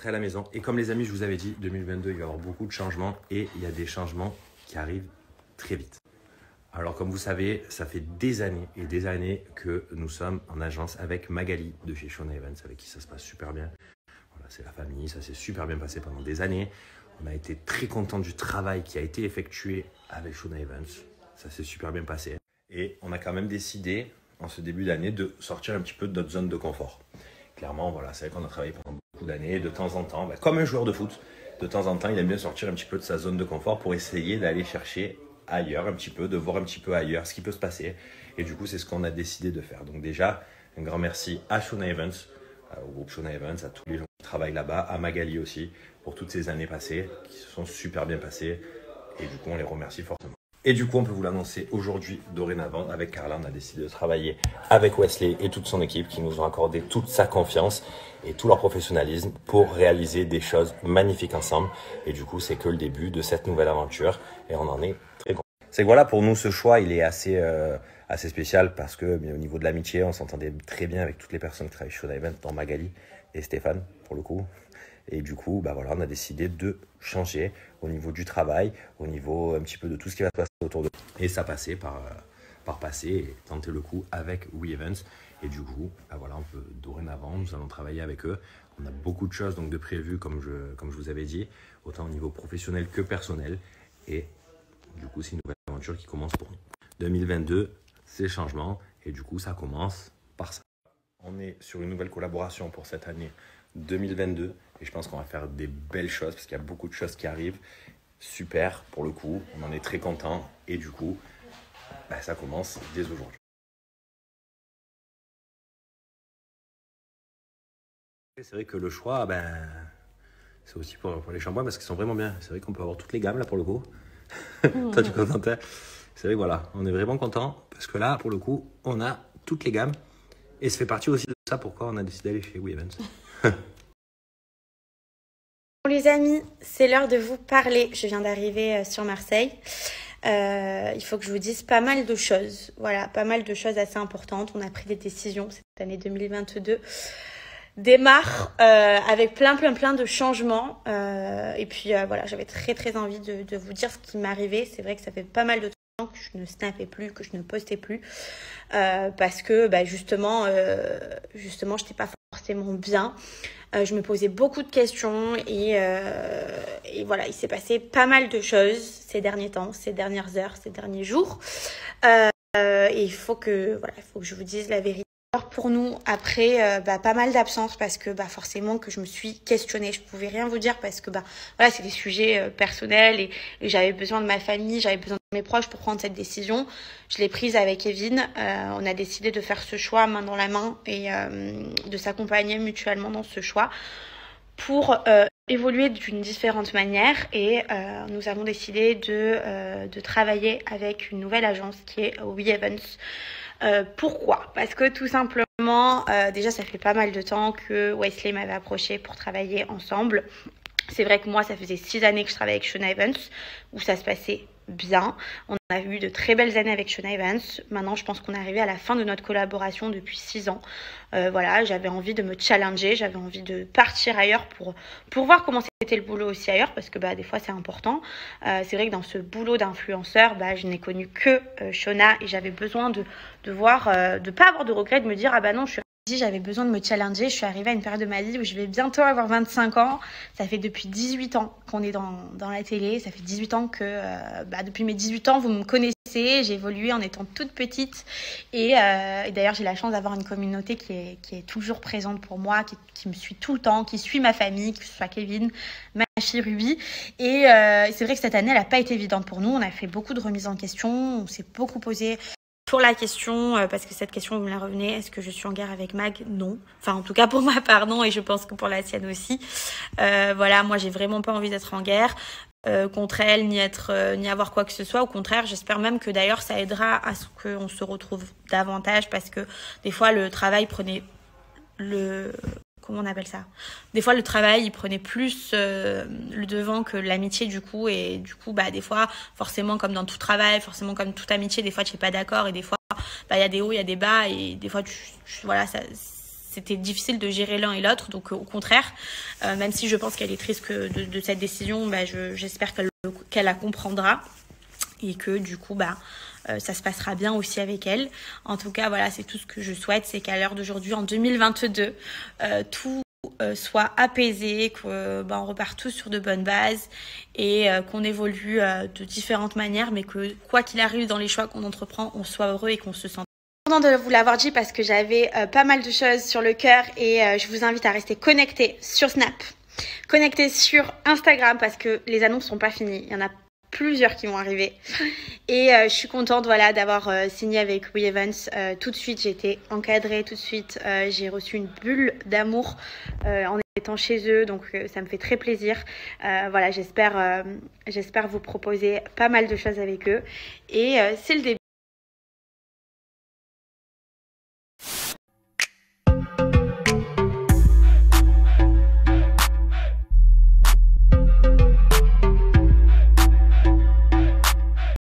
rentrer à la maison. Et comme les amis, je vous avais dit, 2022, il va y avoir beaucoup de changements et il y a des changements qui arrivent très vite. Alors comme vous savez, ça fait des années et des années que nous sommes en agence avec Magali de chez Shona Evans, avec qui ça se passe super bien. Voilà, c'est la famille, ça s'est super bien passé pendant des années. On a été très contents du travail qui a été effectué avec Shona Evans. Ça s'est super bien passé. Et on a quand même décidé, en ce début d'année, de sortir un petit peu de notre zone de confort. Clairement, voilà, c'est vrai qu'on a travaillé pendant beaucoup d'années. De temps en temps, comme un joueur de foot, de temps en temps, il aime bien sortir un petit peu de sa zone de confort pour essayer d'aller chercher ailleurs un petit peu, de voir un petit peu ailleurs ce qui peut se passer. Et du coup, c'est ce qu'on a décidé de faire. Donc déjà, un grand merci à Shona Evans, au groupe Shona Evans, à tous les gens qui travaillent là-bas, à Magali aussi, pour toutes ces années passées, qui se sont super bien passées. Et du coup, on les remercie fortement. Et du coup, on peut vous l'annoncer aujourd'hui, dorénavant, avec Carla, on a décidé de travailler avec Wesley et toute son équipe qui nous ont accordé toute sa confiance et tout leur professionnalisme pour réaliser des choses magnifiques ensemble. Et du coup, c'est que le début de cette nouvelle aventure et on en est très content. C'est que voilà, pour nous, ce choix, il est assez spécial parce que au niveau de l'amitié, on s'entendait très bien avec toutes les personnes qui travaillent chez Shona Evans, dont Magali et Stéphane, pour le coup. Et du coup, voilà, on a décidé de changer au niveau du travail, au niveau un petit peu de tout ce qui va se passer autour de nous. Et ça passait par passer et tenter le coup avec We Evans. Et du coup, voilà, on peut dorénavant, nous allons travailler avec eux. On a beaucoup de choses donc de prévues, comme je vous avais dit, autant au niveau professionnel que personnel. Et du coup, c'est une nouvelle aventure qui commence pour nous. 2022, c'est changement. Et du coup, ça commence par ça. On est sur une nouvelle collaboration pour cette année 2022 et je pense qu'on va faire des belles choses parce qu'il y a beaucoup de choses qui arrivent. Super pour le coup, on en est très content et du coup, ça commence dès aujourd'hui. C'est vrai que le choix, c'est aussi pour les shampoings parce qu'ils sont vraiment bien. C'est vrai qu'on peut avoir toutes les gammes là pour le coup. Toi, tu es content? C'est vrai que voilà, on est vraiment content parce que là, pour le coup, on a toutes les gammes et ça fait partie aussi de ça pourquoi on a décidé d'aller chez We Evans. Bon les amis, c'est l'heure de vous parler. Je viens d'arriver sur Marseille. Il faut que je vous dise pas mal de choses. Voilà, pas mal de choses assez importantes. On a pris des décisions. Cette année 2022 démarre avec plein de changements. Et puis voilà, j'avais très envie de vous dire ce qui m'arrivait. C'est vrai que ça fait pas mal de temps que je ne snappais plus, que je ne postais plus. Parce que justement, j'étais pas forcément bien. Je me posais beaucoup de questions et voilà, il s'est passé pas mal de choses ces derniers temps, ces dernières heures, ces derniers jours. Et il faut que je vous dise la vérité. Alors pour nous, après pas mal d'absences parce que forcément que je me suis questionnée. Je pouvais rien vous dire parce que voilà, c'est des sujets personnels et j'avais besoin de ma famille, j'avais besoin de mes proches pour prendre cette décision. Je l'ai prise avec Evin. On a décidé de faire ce choix main dans la main et de s'accompagner mutuellement dans ce choix pour évoluer d'une différente manière et nous avons décidé de travailler avec une nouvelle agence qui est We Evans. Pourquoi? Parce que tout simplement, déjà ça fait pas mal de temps que Wesley m'avait approché pour travailler ensemble. C'est vrai que moi, ça faisait 6 années que je travaillais avec Shona Evans, où ça se passait bien. On a eu de très belles années avec Shona Evans. Maintenant, je pense qu'on est arrivé à la fin de notre collaboration depuis 6 ans. Voilà, j'avais envie de me challenger, j'avais envie de partir ailleurs pour voir comment c'était le boulot aussi ailleurs, parce que des fois, c'est important. C'est vrai que dans ce boulot d'influenceur, je n'ai connu que Shona et j'avais besoin de voir, de pas avoir de regrets, de me dire, non, j'avais besoin de me challenger. Je suis arrivée à une période de ma vie où je vais bientôt avoir 25 ans. Ça fait depuis 18 ans qu'on est dans la télé. Ça fait 18 ans que, depuis mes 18 ans, vous me connaissez. J'ai évolué en étant toute petite. Et d'ailleurs, j'ai la chance d'avoir une communauté qui est toujours présente pour moi, qui me suit tout le temps, qui suit ma famille, que ce soit Kevin, ma fille Ruby. Et c'est vrai que cette année, elle n'a pas été évidente pour nous. On a fait beaucoup de remises en question. On s'est beaucoup posé pour la question, parce que cette question, vous me la revenez, est-ce que je suis en guerre avec Mag? Non. Enfin, en tout cas, pour ma part, non, et je pense que pour la sienne aussi. Voilà, moi, j'ai vraiment pas envie d'être en guerre contre elle, ni avoir quoi que ce soit. Au contraire, j'espère même que d'ailleurs, ça aidera à ce qu'on se retrouve davantage, parce que des fois, le travail prenait comment on appelle ça? Des fois, le travail, il prenait plus le devant que l'amitié, du coup. Et du coup, des fois, forcément, comme dans tout travail, forcément, comme toute amitié, des fois, tu n'es pas d'accord. Et des fois, il y a des hauts, il y a des bas. Et des fois, voilà, c'était difficile de gérer l'un et l'autre. Donc au contraire, même si je pense qu'elle est triste de cette décision, j'espère qu'elle la comprendra et que du coup ça se passera bien aussi avec elle. En tout cas, voilà, c'est tout ce que je souhaite, c'est qu'à l'heure d'aujourd'hui, en 2022, tout soit apaisé, qu'on repart tous sur de bonnes bases et qu'on évolue de différentes manières, mais que quoi qu'il arrive dans les choix qu'on entreprend, on soit heureux et qu'on se sente. Content de vous l'avoir dit parce que j'avais pas mal de choses sur le cœur et je vous invite à rester connectés sur Snap, connectés sur Instagram parce que les annonces sont pas finies. Il y en a plusieurs qui vont arriver et je suis contente d'avoir signé avec We Evans. Tout de suite j'ai été encadrée, tout de suite j'ai reçu une bulle d'amour en étant chez eux, donc ça me fait très plaisir. J'espère vous proposer pas mal de choses avec eux et c'est le début.